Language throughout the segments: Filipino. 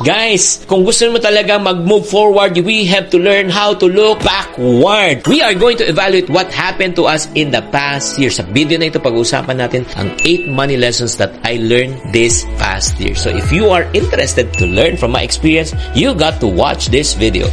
Guys, kung gusto mo talaga mag-move forward, we have to learn how to look backward. We are going to evaluate what happened to us in the past year. Sa video na ito, pag-uusapan natin ang 8 money lessons that I learned this past year. So if you are interested to learn from my experience, you got to watch this video.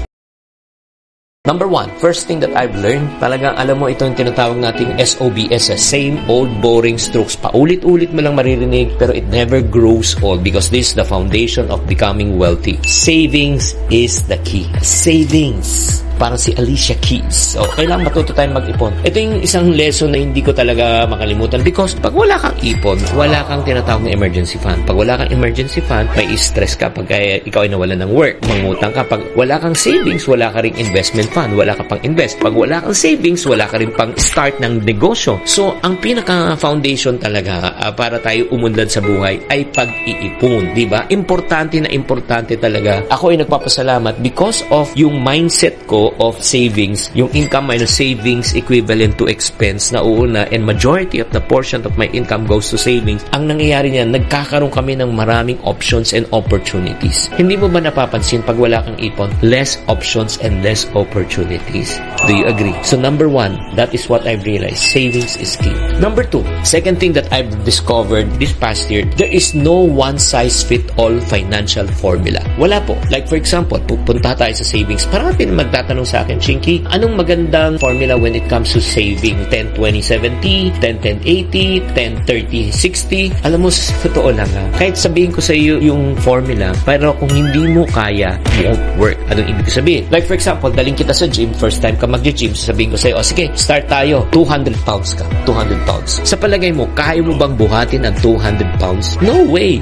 Number 1, first thing that I've learned, talagang alam mo ito yung tinatawag nating SOBS, same old boring strokes. Paulit-ulit mo lang maririnig pero it never grows old because this is the foundation of becoming wealthy. Savings is the key. Savings. Parang si Alicia Keys. So, kailangan matuto tayong mag-ipon. Ito yung isang lesson na hindi ko talaga makalimutan because pag wala kang ipon, wala kang tinatawag na emergency fund. Pag wala kang emergency fund, may stress ka pag ikaw ay nawalan ng work. Mangutang ka. Pag wala kang savings, wala ka ring investment fund. Wala ka pang invest. Pag wala kang savings, wala ka rin pang start ng negosyo. So, ang pinaka-foundation talaga para tayo umunlad sa buhay ay pag-iipon. Diba? Importante na importante talaga. Ako ay nagpapasalamat because of yung mindset ko of savings, yung income minus savings equivalent to expense na uuna and majority of the portion of my income goes to savings. Ang nangyayari niyan, nagkakaroon kami ng maraming options and opportunities. Hindi mo ba napapansin pag wala kang ipon, less options and less opportunities? Do you agree? So number 1, that is what I've realized. Savings is key. Number 2, second thing that I've discovered this past year, there is no one-size-fit-all financial formula. Wala po. Like for example, pupunta tayo sa savings. Parati na magtatanong sa akin, Chinkee, anong magandang formula when it comes to saving? 10-20-70, 10-10-80, 10-30-60? Alam mo, totoo lang ha. Kahit sabihin ko sa iyo yung formula, pero kung hindi mo kaya, won't work. Anong ibig sabihin? Like for example, daling kita sa gym, first time ka mag-gym, sasabihin ko sa iyo, sige, start tayo. 200 pounds ka. 200 pounds. Sa palagay mo, kaya mo bang buhatin ang 200 pounds? No way!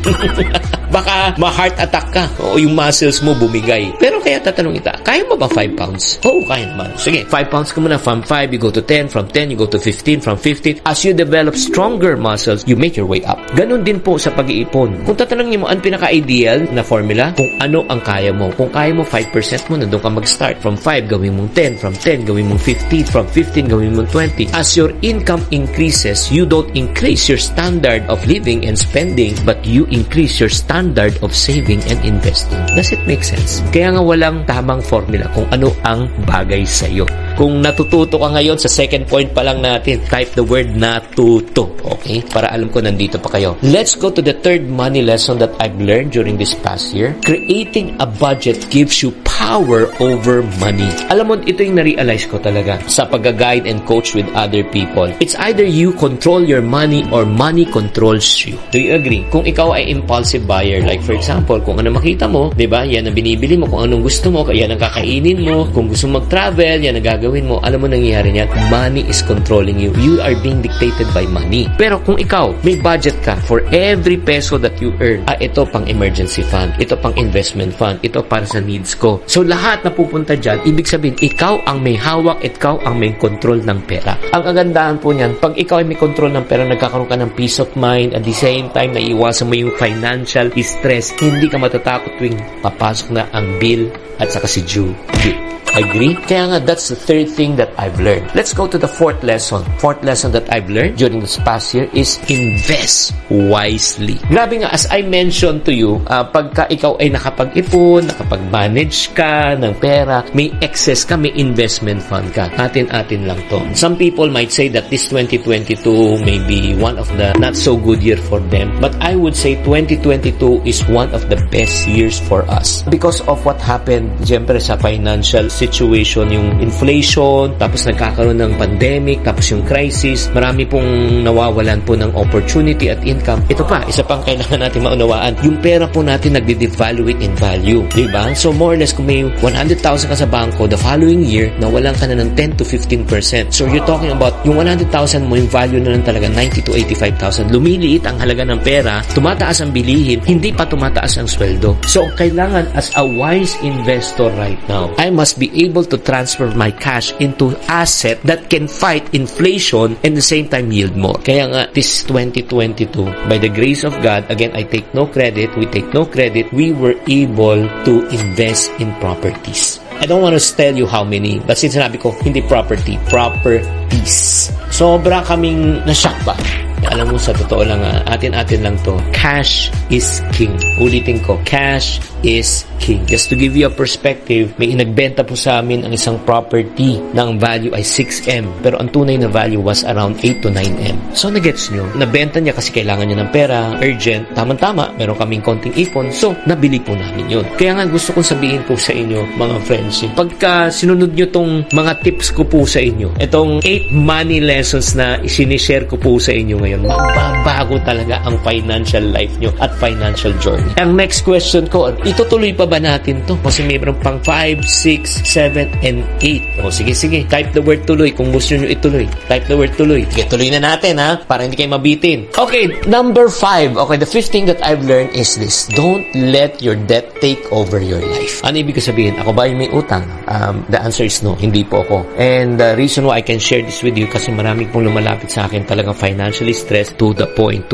Baka ma-heart attack ka o yung muscles mo bumigay. Pero kaya tatanong kita, kaya mo ba 5 pounds? Oo, kaya naman. Sige, 5 pounds ka muna. From 5, you go to 10. From 10, you go to 15. From 15, as you develop stronger muscles, you make your way up. Ganon din po sa pag-iipon. Kung tatanungin mo, ang pinaka-ideal na formula, kung ano ang kaya mo. Kung kaya mo 5% mo, nandun ka mag-start. From 5, gawin mong 10. From 10, gawin mong 15. From 15, gawin mong 20. As your income increases, you don't increase your standard of living and spending, but you increase your standard of saving and investing. Does it make sense? Kaya nga walang tamang formula kung ano ang bagay sa iyo. Kung natututo ka ngayon, sa second point pa lang natin, type the word natuto. Okay? Para alam ko nandito pa kayo. Let's go to the third money lesson that I've learned during this past year. Creating a budget gives you power over money. Alam mo, ito yung na-realize ko talaga sa pag-guide and coach with other people. It's either you control your money or money controls you. Do you agree? Kung ikaw ay impulsive buyer, like for example, kung ano makita mo, diba? Yan ang binibili mo. Kung anong gusto mo, yan ang kakainin mo. Kung gusto mo mag-travel, yan ang gagawin mo. Alam mo nangyayari niyan, money is controlling you. You are being dictated by money. Pero kung ikaw, may budget ka for every peso that you earn, ito pang emergency fund, ito pang investment fund, ito para sa needs ko. So lahat na pupunta dyan, ibig sabihin, ikaw ang may hawak, ikaw ang may control ng pera. Ang kagandahan po niyan, pag ikaw ay may control ng pera, nagkakaroon ka ng peace of mind, at the same time, naiiwasan mo yung financial stress, hindi ka matatakot tuwing papasok na ang bill at saka si due bill. Agree? Kaya nga, that's the third thing that I've learned. Let's go to the fourth lesson. Fourth lesson that I've learned during this past year is invest wisely. Grabe nga, as I mentioned to you, pagka ikaw ay nakapag-ipon, nakapag-manage ka ng pera, may excess ka, may investment fund ka. Atin-atin lang to. Some people might say that this 2022 may be one of the not so good year for them, but I would say 2022 is one of the best years for us. Because of what happened, siyempre sa financial situation, yung inflation, tapos nagkakaroon ng pandemic, tapos yung crisis, marami pong nawawalan po ng opportunity at income. Ito pa, isa pang kailangan natin maunawaan, yung pera po natin nagde-devaluate in value, diba? So more or less, kung may 100,000 ka sa bangko, the following year, nawalan ka na ng 10 to 15%. So you're talking about, yung 100,000 mo, yung value na lang talaga 90 to 85,000. Lumiliit ang halaga ng pera, tumataas ang bilihin, hindi pa tumataas ang sweldo. So kailangan, as a wise investor right now, I must be able to transfer my cash into asset that can fight inflation and at the same time yield more. Kaya nga, this 2022, by the grace of God, again, I take no credit, we take no credit, we were able to invest in properties. I don't want to tell you how many, but since sinabi ko, hindi property, properties. Sobra kaming na-shock ba? Alam mo, sa totoo lang, atin-atin lang to. Cash is king. Ulitin ko, cash is king. Just to give you a perspective, may inagbenta po sa amin ang isang property ng value ay 6M, pero ang tunay na value was around 8 to 9M. So, nagets nyo, nabenta niya kasi kailangan niya ng pera, urgent, tamang-tama, meron kaming konting ipon, so, nabili po namin yun. Kaya nga, gusto kong sabihin po sa inyo, mga friends, pagka sinunod nyo tong mga tips ko po sa inyo, itong 8 money lessons na sinishare ko po sa inyo ngayon, magbabago talaga ang financial life nyo at financial journey. Ang next question ko, itutuloy pa ba natin to? Kasi mayroon pang 5, 6, 7, and 8. O sige, type the word tuloy kung gusto nyo ituloy. Type the word tuloy. Sige, tuloy na natin ha, para hindi kayo mabitin. Okay, number 5. Okay, the fifth thing that I've learned is this. Don't let your debt take over your life. Ano ibig sabihin? Ako ba yung may utang? The answer is no, hindi po ako. And the reason why I can share this with you kasi marami pong lumalapit sa akin talagang financially stressed to the point.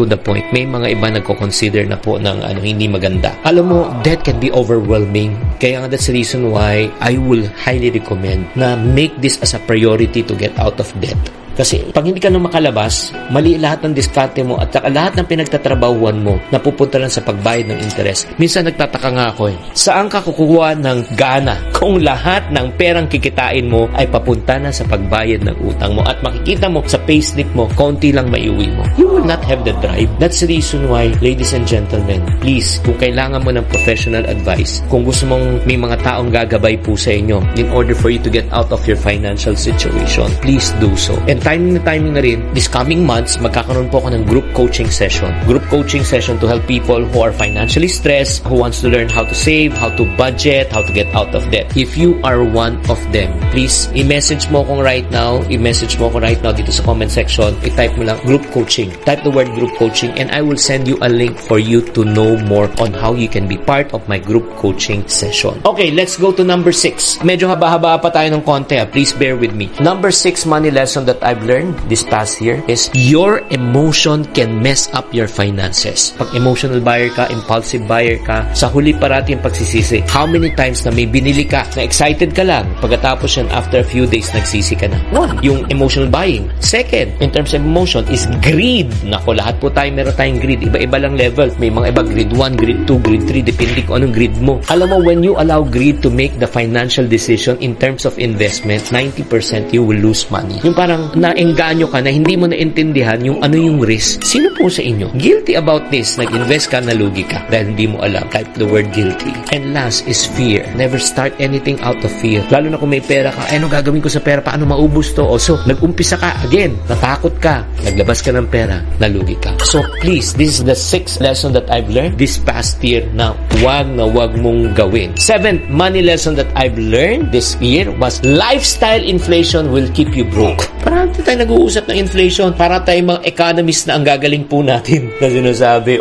May mga iba nagko-consider na po ng hindi maganda. Alam mo, debt can be overwhelming. Kaya nga that's the reason why I will highly recommend na make this as a priority to get out of debt. Kasi pag hindi ka na makalabas, mali lahat ng diskarte mo at lahat ng pinagtatrabahuan mo na pupunta lang sa pagbayad ng interest. Minsan nagtataka nga ako saan ka kukuha ng gana kung lahat ng perang kikitain mo ay papunta na sa pagbayad ng utang mo at makikita mo sa payslip mo, konti lang maiuwi mo. You will not have the drive. That's the reason why, ladies and gentlemen, please, kung kailangan mo ng professional advice, kung gusto mong may mga taong gagabay po sa inyo in order for you to get out of your financial situation, please do so. And timing na rin, this coming months, magkakaroon po ako ng group coaching session. Group coaching session to help people who are financially stressed, who wants to learn how to save, how to budget, how to get out of debt. If you are one of them, please, i-message mo ko right now dito sa comment section, i-type mo lang group coaching. Type the word group coaching and I will send you a link for you to know more on how you can be part of my group coaching session. Okay, let's go to number 6. Medyo haba-haba pa tayo ng konti. Please bear with me. Number 6 money lesson that I've learned this past year is your emotion can mess up your finances. Pag emotional buyer ka, impulsive buyer ka, sa huli parati yung pagsisisi. How many times na may binili ka, na excited ka lang, pagkatapos yan, after a few days, nagsisi ka na. One, yung emotional buying. Second, in terms of emotion, is greed. Nako, lahat po tayo, meron tayong greed. Iba-iba lang level. May mga iba, grade 1, grade 2, grade 3, depende kung anong greed mo. Alam mo, when you allow greed to make the financial decision in terms of investment, 90% you will lose money. Yung parang naengganyo ka na hindi mo naintindihan yung ano yung risk. Sino po sa inyo guilty about this? Nag-invest ka, nalugi ka dahil hindi mo alam. Type the word guilty. And last is fear. Never start anything out of fear. Lalo na kung may pera ka, ano gagawin ko sa pera? Paano maubos to? O so, nag-umpisa ka, again, natakot ka, naglabas ka ng pera, nalugi ka. So please, this is the 6th lesson that I've learned this past year na wag mong gawin. 7th money lesson that I've learned this year was lifestyle inflation will keep you broke. Parang tayo nag-uusap ng inflation, para tayo mga economist na ang gagaling po natin na sinasabi,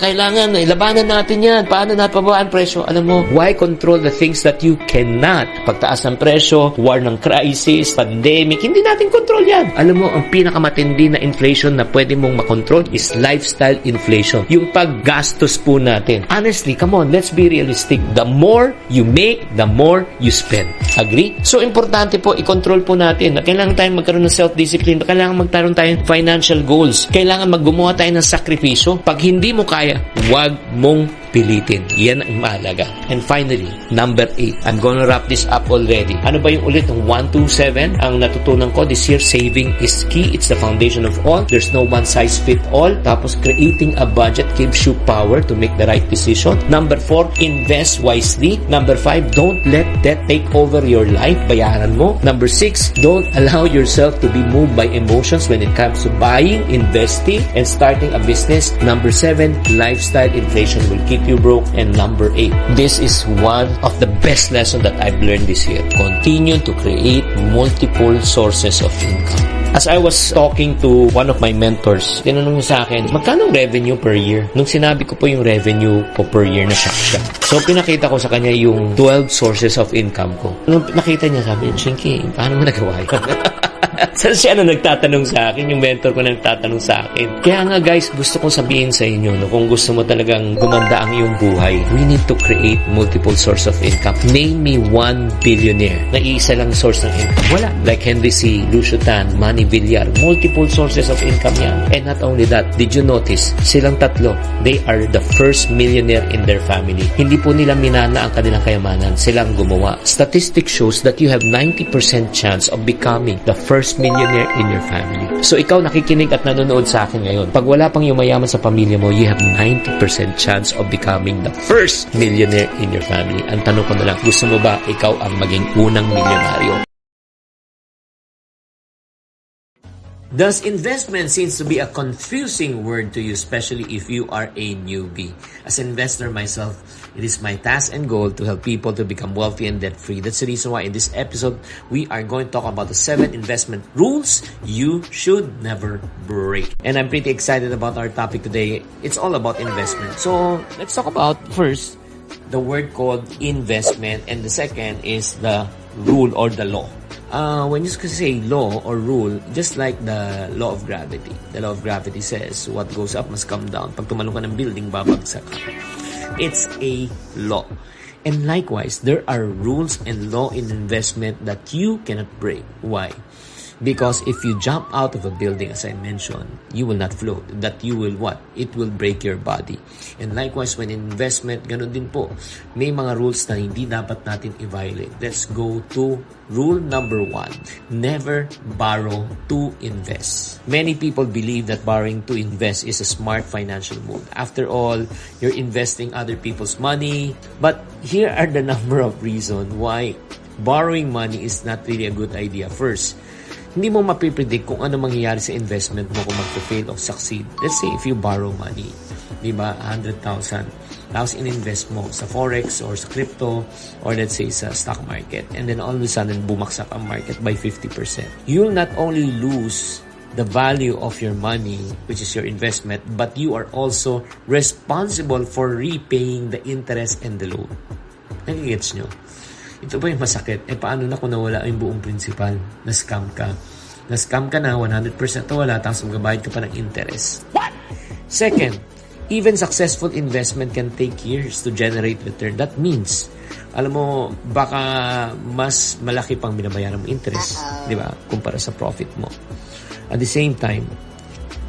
kailangan, ilabanan natin yan. Paano natin pababaan presyo? Alam mo, why control the things that you cannot? Pagtaas ng presyo, war ng crisis, pandemic, hindi natin control yan. Alam mo, ang pinakamatindi na inflation na pwede mong makontrol is lifestyle inflation. Yung paggastos po natin. Honestly, come on, let's be realistic. The more you make, the more you spend. Agree? So, importante po, i-control po natin na kailangan tayong magkaroon ng self-discipline, kailangan magkaroon tayong financial goals, kailangan gumawa tayo ng sakripisyo. Pag hindi mo kaya, wag mong pilitin. Yan ang mahalaga. And finally, number 8. I'm gonna wrap this up already. Ano ba yung ulit ng 1, 2, 7? Ang natutunan ko this year, saving is key. It's the foundation of all. There's no one size fit all. Tapos, creating a budget gives you power to make the right decision. Number 4, invest wisely. Number 5, don't let debt take over your life. Bayaran mo. Number 6, don't allow yourself to be moved by emotions when it comes to buying, investing, and starting a business. Number 7, lifestyle inflation will keep you broke. And number 8, this is one of the best lessons that I've learned this year. Continue to create multiple sources of income. As I was talking to one of my mentors, tinanong niya sa akin, magkano revenue per year? Nung sinabi ko po yung revenue po per year, na-shock siya. So, pinakita ko sa kanya yung 12 sources of income ko. Nung nakita niya, sabi niya, Chinkee, paano mo nagawa yun? So, siya na nagtatanong sa akin, yung mentor ko na nagtatanong sa akin. Kaya nga guys, gusto kong sabihin sa inyo, no, kung gusto mo talagang gumanda ang iyong buhay, we need to create multiple source of income. Name me one billionaire na iisa lang source ng income. Wala. Like Henry C., Lucio Tan, Manny Villar, multiple sources of income yan. And not only that, did you notice, silang tatlo, they are the first millionaire in their family. Hindi po nila minana ang kanilang kayamanan, silang gumawa. Statistics shows that you have 90% chance of becoming the first millionaire in your family. So ikaw nakikinig at nanonood sa akin ngayon. Pag wala pang yumayaman sa pamilya mo, you have 90% chance of becoming the first millionaire in your family. Ang tanong ko na lang, gusto mo ba ikaw ang maging unang milyonaryo? Thus, investment seems to be a confusing word to you, especially if you are a newbie. As an investor myself, it is my task and goal to help people to become wealthy and debt-free. That's the reason why in this episode, we are going to talk about the 7 investment rules you should never break. And I'm pretty excited about our topic today. It's all about investment. So, let's talk about first the word called investment, and the second is the rule or the law. When you say law or rule, just like the law of gravity. The law of gravity says, what goes up must come down. Pag tumalong ka ng building, babagsak. It's a law. And likewise, there are rules and law in investment that you cannot break. Why? Because if you jump out of a building, as I mentioned, you will not float. That you will what? It will break your body. And likewise, when investment, ganun din po. May mga rules na hindi dapat natin i-violate. Let's go to rule number 1. Never borrow to invest. Many people believe that borrowing to invest is a smart financial move. After all, you're investing other people's money. But here are the number of reasons why borrowing money is not really a good idea. First, hindi mo mapipredict kung ano mangyayari sa investment mo kung magpa-fail or succeed. Let's say if you borrow money, di ba, 100,000, tapos in-invest mo sa forex or sa crypto or let's say sa stock market, and then all of a sudden bumaksak ang market by 50%. You'll not only lose the value of your money, which is your investment, but you are also responsible for repaying the interest and the loan. Nagigets nyo? Ito ba yung masakit? Paano na kung nawala yung buong principal? Na-scam ka. Na-scam ka na, 100% nawala, tapos magbabayad ka pa ng interest. What? Second, even successful investment can take years to generate return. That means, alam mo, baka mas malaki pang binabayaran mo interest, di ba? Kumpara sa profit mo. At the same time,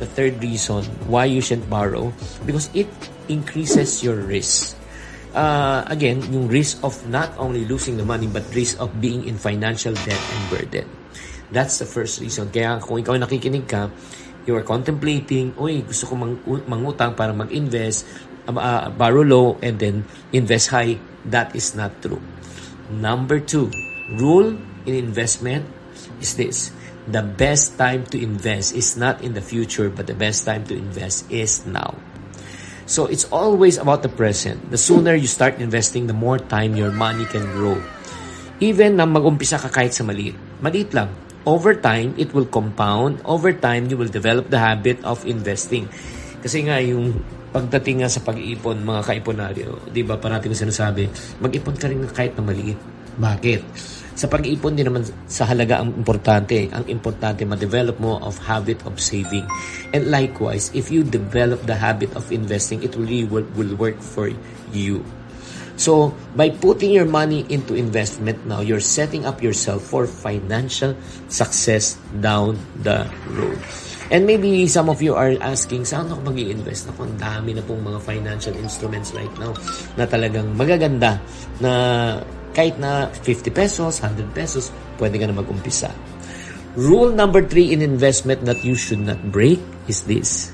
the third reason why you shouldn't borrow, because it increases your risk. Again, yung risk of not only losing the money but risk of being in financial debt and burden. That's the first reason. Kaya kung ikaw nakikinig ka, you are contemplating, gusto ko mangutang para mag-invest, borrow low and then invest high. That is not true. Number 2, rule in investment is this. The best time to invest is not in the future, but the best time to invest is now. So, it's always about the present. The sooner you start investing, the more time your money can grow. Even na mag-umpisa ka kahit sa maliit. Maliit lang. Over time, it will compound. Over time, you will develop the habit of investing. Kasi nga, yung pagdating nga sa pag-iipon, mga kaiponaryo, di ba, parati ko sinasabi, mag-ipon ka rin kahit na maliit. Bakit? Sa pag-iipon din naman sa halaga ang importante. Ang importante, ma-develop mo of habit of saving. And likewise, if you develop the habit of investing, it will work for you. So, by putting your money into investment now, you're setting up yourself for financial success down the road. And maybe some of you are asking, saan ako mag-i-invest? Ako, ang dami na pong mga financial instruments right now na talagang magaganda na kahit na 50 pesos, 100 pesos, pwede ka na mag-umpisa. Rule number 3 in investment that you should not break is this.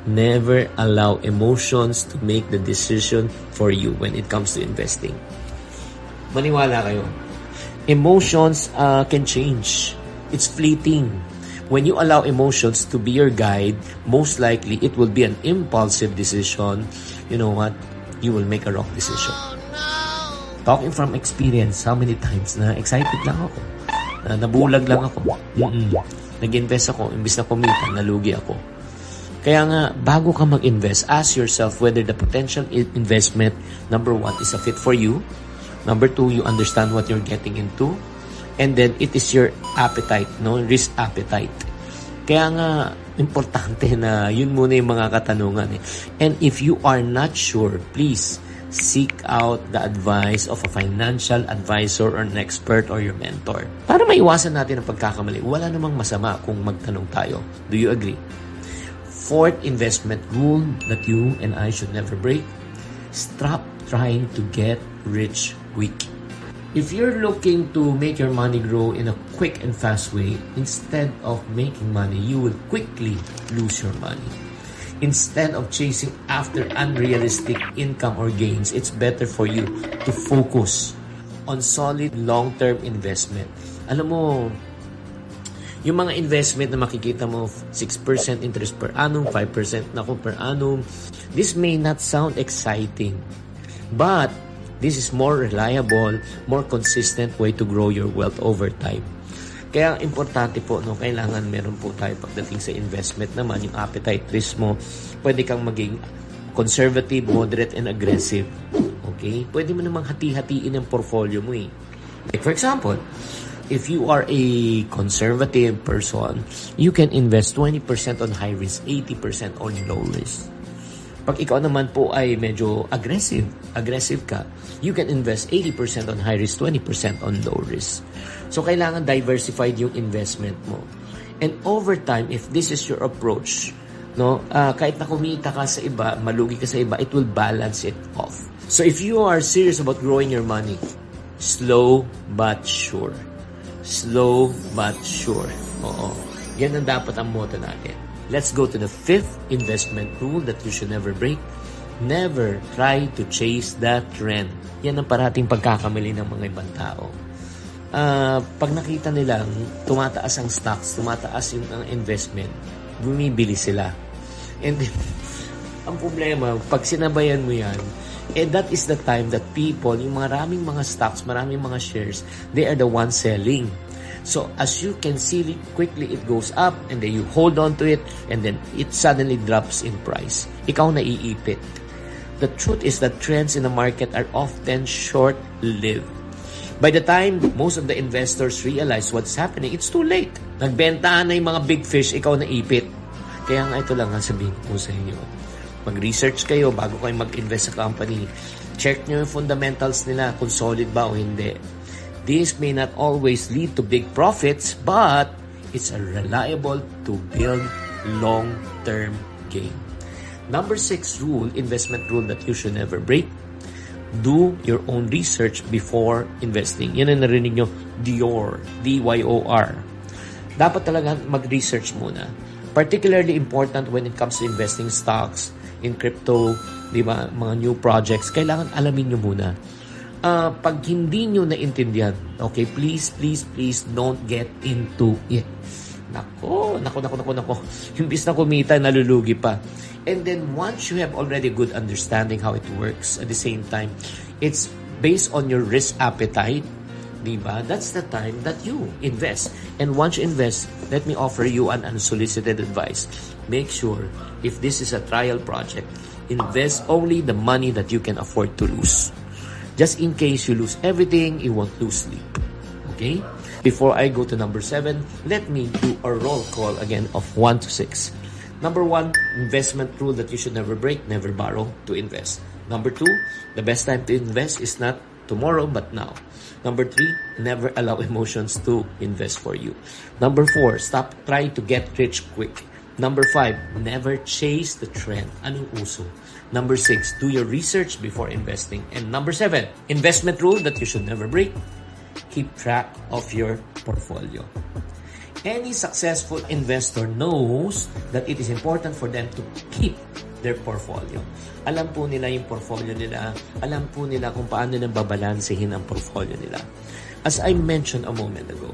Never allow emotions to make the decision for you when it comes to investing. Maniwala kayo. Emotions can change. It's fleeting. When you allow emotions to be your guide, most likely it will be an impulsive decision. You know what? You will make a wrong decision. Talking from experience, how many times na excited lang ako, nabulag lang ako, nag-invest ako, imbis na kumita, nalugi ako. Kaya nga, bago ka mag-invest, ask yourself whether the potential investment, number 1, is a fit for you. Number 2, you understand what you're getting into. And then, it is your appetite, no? Risk appetite. Kaya nga, importante na yun muna yung mga katanungan. And if you are not sure, please seek out the advice of a financial advisor or an expert or your mentor. Para maiwasan natin ang pagkakamali, wala namang masama kung magtanong tayo. Do you agree? Fourth investment rule that you and I should never break: stop trying to get rich quick. If you're looking to make your money grow in a quick and fast way, instead of making money, you will quickly lose your money. Instead of chasing after unrealistic income or gains, it's better for you to focus on solid long-term investment. Alam mo, yung mga investment na makikita mo, 6% interest per annum, 5% per annum, this may not sound exciting, but this is more reliable, more consistent way to grow your wealth over time. Kaya importante po, no, kailangan meron po tayo pagdating sa investment naman, yung appetite risk mo. Pwede kang maging conservative, moderate, and aggressive. Okay? Pwede mo namang hati-hatiin ang portfolio mo eh. Like for example, if you are a conservative person, you can invest 20% on high risk, 80% on low risk. Pag ikaw naman po ay medyo aggressive ka, you can invest 80% on high risk, 20% on low risk. So, kailangan diversified yung investment mo. And over time, if this is your approach, no, kahit na kumita ka sa iba, malugi ka sa iba, it will balance it off. So, if you are serious about growing your money, slow but sure. Slow but sure. Oo. Yan ang dapat ang motto natin. Let's go to the fifth investment rule that you should never break. Never try to chase that trend. Yan ang parating pagkakamali ng mga ibang tao. Pag nakita nilang tumataas ang stocks, tumataas yung investment, bumibili sila. And ang problema, pag sinabayan mo yan, that is the time that people, yung maraming mga stocks, maraming mga shares, they are the ones selling. So, as you can see, quickly it goes up and then you hold on to it and then it suddenly drops in price. Ikaw naiipit. The truth is that trends in the market are often short-lived. By the time most of the investors realize what's happening, it's too late. Nagbentahan na yung mga big fish, ikaw naipit. Kaya nga ito lang ang sabihin ko sa inyo. Mag-research kayo bago kayo mag-invest sa company. Check nyo yung fundamentals nila kung solid ba o hindi. This may not always lead to big profits, but it's reliable to build long-term gain. Number 6 rule, investment rule that you should never break: do your own research before investing. Yan ang narinig nyo, DYOR, D-Y-O-R. Dapat talaga mag-research muna. Particularly important when it comes to investing stocks, in crypto, di ba, mga new projects, kailangan alamin nyo muna. Pag hindi nyo naintindihan, okay, please don't get into it. Nako. Imbis na kumita, nalulugi pa. And then, once you have already good understanding how it works, at the same time, it's based on your risk appetite, diba? That's the time that you invest. And once you invest, let me offer you an unsolicited advice. Make sure, if this is a trial project, invest only the money that you can afford to lose. Just in case you lose everything, you won't lose sleep. Okay? Before I go to number 7, let me do a roll call again of 1 to 6. Number 1, investment rule that you should never break: never borrow to invest. Number 2, the best time to invest is not tomorrow but now. Number 3, never allow emotions to invest for you. Number 4, stop trying to get rich quick. Number 5, never chase the trend. Anong uso? Number 6, do your research before investing. And number 7, investment rule that you should never break: keep track of your portfolio. Any successful investor knows that it is important for them to keep their portfolio. Alam po nila yung portfolio nila. Alam po nila kung paano nila babalansehin ang portfolio nila. As I mentioned a moment ago,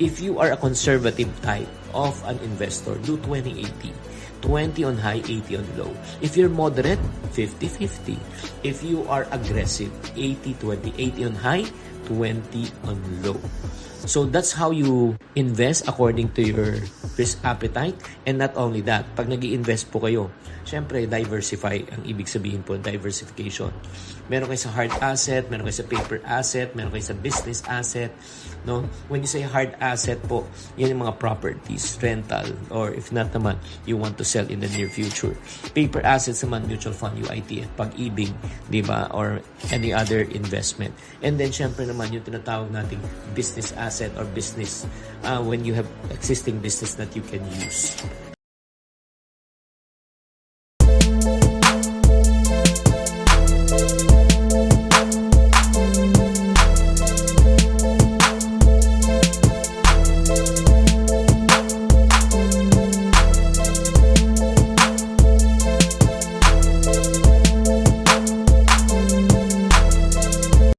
if you are a conservative type of an investor, do 20-80. 20 on high, 80 on low. If you're moderate, 50-50. If you are aggressive, 80-20. 80 on high, 20 on low. So that's how you invest according to your risk appetite. And not only that, pag nag-i-invest po kayo, syempre diversify ang ibig sabihin po, diversification. Meron kayo sa hard asset, meron kayo sa paper asset, meron kayo sa business asset, no? When you say hard asset po, yan yung mga properties, rental, or if not naman, you want to sell in the near future. Paper assets naman, mutual fund, UITF, pag-ibig, di ba? Or any other investment. And then, syempre naman, yung tinatawag nating business asset or business when you have existing business that you can use.